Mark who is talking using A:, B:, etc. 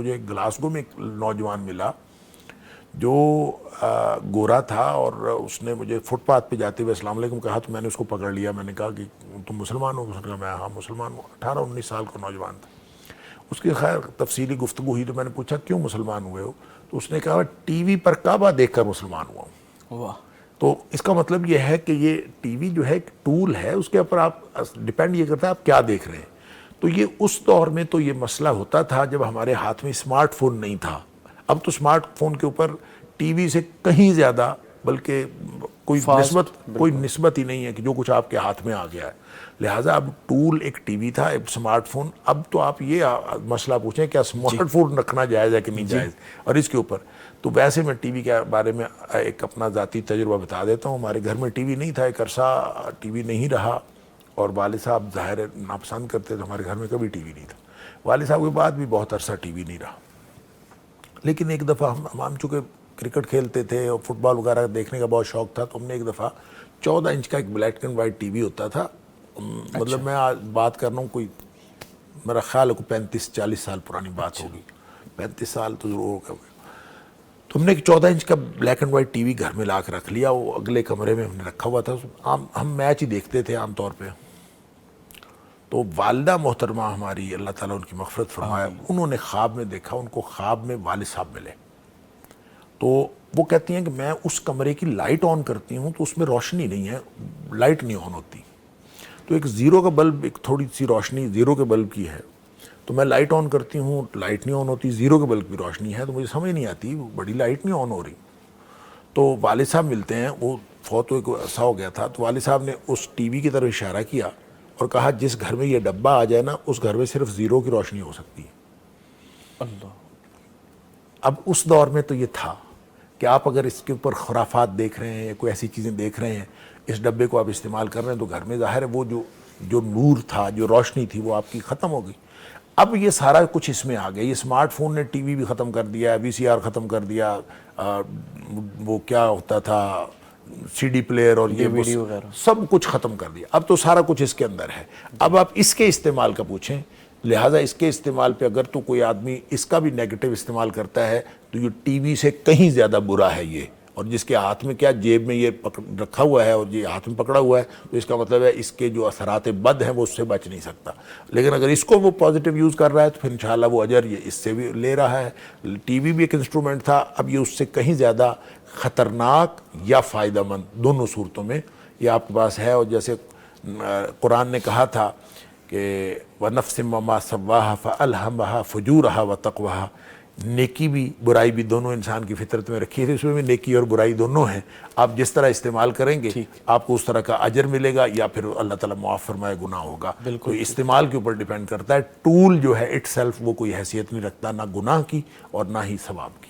A: مجھے گلاسگو میں ایک نوجوان ملا جو گورا تھا، اور اس نے مجھے فٹ پاتھ پہ جاتے ہوئے السلام علیکم کہا، تو میں نے اس کو پکڑ لیا. میں نے کہا کہ تم مسلمان ہو؟ اس نے کہا میں ہاں مسلمان ہوں. 18-19 سال کا نوجوان تھا. اس کی خیر تفصیلی گفتگو ہوئی تو میں نے پوچھا کیوں مسلمان ہوئے ہو؟ تو اس نے کہا ٹی وی پر کعبہ دیکھ کر مسلمان ہوا ہوں.
B: واہ.
A: تو اس کا مطلب یہ ہے کہ یہ ٹی وی جو ہے ایک ٹول ہے، اس کے اوپر آپ ڈیپینڈ یہ کرتا ہے آپ کیا دیکھ رہے ہیں. تو یہ اس دور میں تو یہ مسئلہ ہوتا تھا جب ہمارے ہاتھ میں اسمارٹ فون نہیں تھا. اب تو اسمارٹ فون کے اوپر ٹی وی سے کہیں زیادہ، بلکہ کوئی نسبت ہی نہیں ہے کہ جو کچھ آپ کے ہاتھ میں آ گیا ہے. لہٰذا اب ٹول ایک ٹی وی تھا، ایک اسمارٹ فون. اب تو آپ یہ مسئلہ پوچھیں کیا اسمارٹ فون رکھنا جائز ہے کہ نہیں جائز. اور اس کے اوپر تو ویسے میں ٹی وی کے بارے میں ایک اپنا ذاتی تجربہ بتا دیتا ہوں. ہمارے گھر میں ٹی وی نہیں تھا، ایک عرصہ ٹی وی نہیں رہا، اور والد صاحب ظاہر ہے ناپسند کرتے تھے. ہمارے گھر میں کبھی ٹی وی نہیں تھا. والد صاحب کے بعد بھی بہت عرصہ ٹی وی نہیں رہا. لیکن ایک دفعہ ہم چونکہ کرکٹ کھیلتے تھے اور فٹ بال وغیرہ دیکھنے کا بہت شوق تھا، تو ہم نے ایک دفعہ 14 انچ کا ایک black and white T V ہوتا تھا. مطلب میں آج بات کر رہا ہوں، کوئی میرا خیال ہے کوئی 35-40 سال پرانی بات ہوگی. 35 سال تو ضرور ہوگا. تو ہم نے ایک 14 انچ کا black and white T V گھر میں لا کے رکھ لیا. وہ اگلے کمرے میں ہم نے رکھا ہوا تھا. ہم میچ ہی دیکھتے تھے عام طور پہ. تو والدہ محترمہ ہماری، اللہ تعالیٰ ان کی مغفرت فرمائے، انہوں نے خواب میں دیکھا، ان کو خواب میں والد صاحب ملے. تو وہ کہتی ہیں کہ میں اس کمرے کی لائٹ آن کرتی ہوں تو اس میں روشنی نہیں ہے، لائٹ نہیں آن ہوتی. تو ایک زیرو کا بلب، ایک تھوڑی سی روشنی زیرو کے بلب کی ہے. تو میں لائٹ آن کرتی ہوں، لائٹ نہیں آن ہوتی. زیرو کے بلب کی روشنی ہے تو مجھے سمجھ نہیں آتی، بڑی لائٹ نہیں آن ہو رہی. تو والد صاحب ملتے ہیں، وہ فوت ہوئے کو عرصہ ہو گیا تھا. تو والد صاحب نے اس ٹی وی کی طرف اشارہ کیا اور کہا جس گھر میں یہ ڈبہ آ جائے نا، اس گھر میں صرف زیرو کی روشنی ہو سکتی ہے.
B: اللہ.
A: اب اس دور میں تو یہ تھا کہ آپ اگر اس کے اوپر خرافات دیکھ رہے ہیں یا کوئی ایسی چیزیں دیکھ رہے ہیں، اس ڈبے کو آپ استعمال کر رہے ہیں، تو گھر میں ظاہر ہے وہ جو نور تھا، جو روشنی تھی، وہ آپ کی ختم ہو گئی. اب یہ سارا کچھ اس میں آ گیا. یہ اسمارٹ فون نے ٹی وی بھی ختم کر دیا، وی سی آر ختم کر دیا، وہ کیا ہوتا تھا سی ڈی پلیئر اور یہ
B: ویڈیو وغیرہ
A: سب کچھ ختم کر دیا. اب تو سارا کچھ اس کے اندر ہے. اب آپ اس کے استعمال کا پوچھیں. لہٰذا اس کے استعمال پہ اگر تو کوئی آدمی اس کا بھی نیگیٹو استعمال کرتا ہے تو یہ ٹی وی سے کہیں زیادہ برا ہے یہ. اور جس کے ہاتھ میں کیا جیب میں یہ رکھا ہوا ہے اور یہ ہاتھ میں پکڑا ہوا ہے، تو اس کا مطلب ہے اس کے جو اثرات بد ہیں وہ اس سے بچ نہیں سکتا. لیکن اگر اس کو وہ پازیٹیو یوز کر رہا ہے تو پھر انشاءاللہ وہ اجر یہ اس سے بھی لے رہا ہے. ٹی وی بھی ایک انسٹرومنٹ تھا، اب یہ اس سے کہیں زیادہ خطرناک یا فائدہ مند دونوں صورتوں میں یہ آپ کے پاس ہے. اور جیسے قرآن نے کہا تھا کہ وَنَفْسٍ وَمَا سَوَّاهَا فَأَلْهَمَهَا فُجُورَهَا وَتَقْوَاهَا. نیکی بھی برائی بھی دونوں انسان کی فطرت میں رکھی ہے، اس میں بھی نیکی اور برائی دونوں ہیں. آپ جس طرح استعمال کریں گے آپ کو اس طرح کا اجر ملے گا، یا پھر اللہ تعالیٰ معاف فرمائے گناہ ہوگا. تو استعمال کے اوپر ڈیپینڈ کرتا ہے. ٹول جو ہے اٹ سیلف وہ کوئی حیثیت نہیں رکھتا، نہ گناہ کی اور نہ ہی ثواب کی.